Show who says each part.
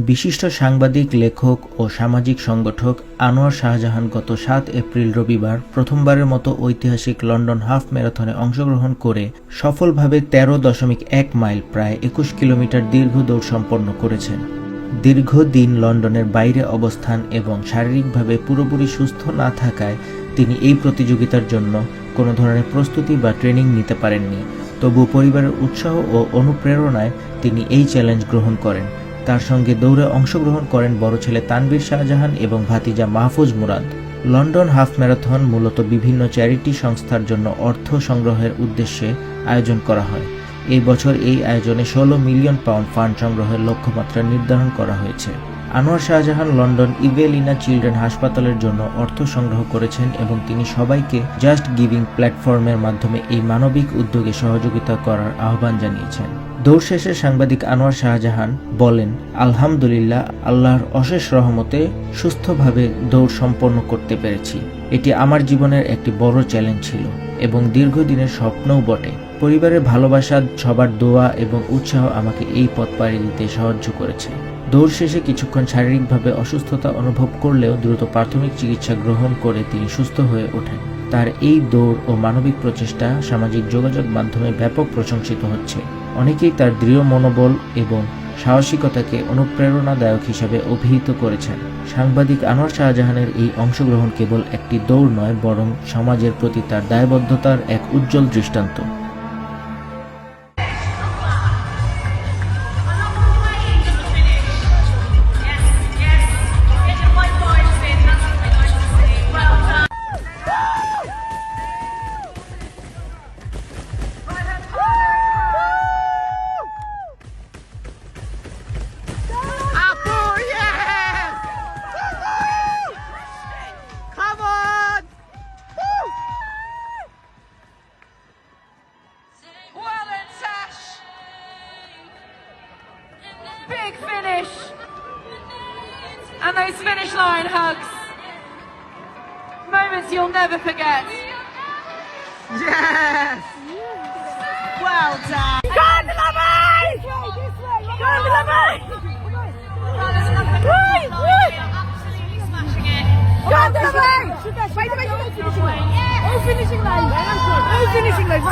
Speaker 1: বিশিষ্ট সাংবাদিক, লেখক ও সামাজিক সংগঠক আনোয়ার শাহজাহান গত ৭ এপ্রিল রবিবার প্রথমবারের মতো ঐতিহাসিক লন্ডন হাফ ম্যারাথনে অংশগ্রহণ করে সফলভাবে ১৩.১ মাইল প্রায় ২১ কিলোমিটার দীর্ঘ দৌড় সম্পন্ন করেছেন। দীর্ঘদিন লন্ডনের বাইরে অবস্থান এবং শারীরিকভাবে পুরোপুরি সুস্থ না থাকায় তিনি এই প্রতিযোগিতার জন্য কোনো ধরনের প্রস্তুতি বা ট্রেনিং নিতে পারেননি। তবু পরিবারের উৎসাহ ও অনুপ্রেরণায় তিনি এই চ্যালেঞ্জ গ্রহণ করেন। তার সঙ্গে দৌড়ে অংশগ্রহণ করেন বড় ছেলে তানভীর শাহজাহান এবং ভাতিজা Mahfuz Murad. London half marathon মূলত বিভিন্ন চ্যারিটি সংস্থার জন্য অর্থ সংগ্রহের উদ্দেশ্যে আয়োজন করা হয়। এই বছর এই আয়োজনে ১৬ মিলিয়ন পাউন্ড ফান্ড সংগ্রহের লক্ষ্যমাত্রা নির্ধারণ করা হয়েছে। আনোয়ার শাহজাহান লন্ডন ইভেলিনা চিলড্রেন হাসপাতালের জন্য অর্থ সংগ্রহ করেছেন এবং তিনি সবাইকে জাস্ট গিভিং প্ল্যাটফর্মের মাধ্যমে এই মানবিক উদ্যোগে সহযোগিতা করার আহ্বান জানিয়েছেন। দৌড় শেষে সাংবাদিক আনোয়ার শাহজাহান বলেন, আলহামদুলিল্লাহ, আল্লাহর অশেষ রহমতে সুস্থভাবে দৌড় সম্পন্ন করতে পেরেছি। এটি আমার জীবনের একটি বড় চ্যালেঞ্জ ছিল এবং দীর্ঘদিনের স্বপ্নও বটে। পরিবারের ভালোবাসা, সবার দোয়া এবং উৎসাহ আমাকে এই পথ পাড়ি দিতে সাহায্য করেছে। দৌড় শেষে কিছুক্ষণ শারীরিকভাবে অসুস্থতা অনুভব করলেও দ্রুত প্রাথমিক চিকিৎসা গ্রহণ করে তিনি সুস্থ হয়ে ওঠেন। তার এই দৌড় ও মানবিক প্রচেষ্টা সামাজিক যোগাযোগ মাধ্যমে ব্যাপক প্রশংসিত হচ্ছে। অনেকেই তার দৃঢ় মনোবল এবং সাহসিকতাকে অনুপ্রেরণাদায়ক হিসাবে অভিহিত করেছেন। সাংবাদিক আনোয়ার শাহজাহানের এই অংশগ্রহণ কেবল একটি দৌড় নয়, বরং সমাজের প্রতি তার দায়বদ্ধতার এক উজ্জ্বল দৃষ্টান্ত।
Speaker 2: Big finish, and those finish line hugs, moments you'll never forget.
Speaker 3: Yes! Well done!
Speaker 2: Go on to the main! Go on to the main! Absolutely smashing it.
Speaker 3: Go on to the main! Wait, finishing line. Oh, finishing line.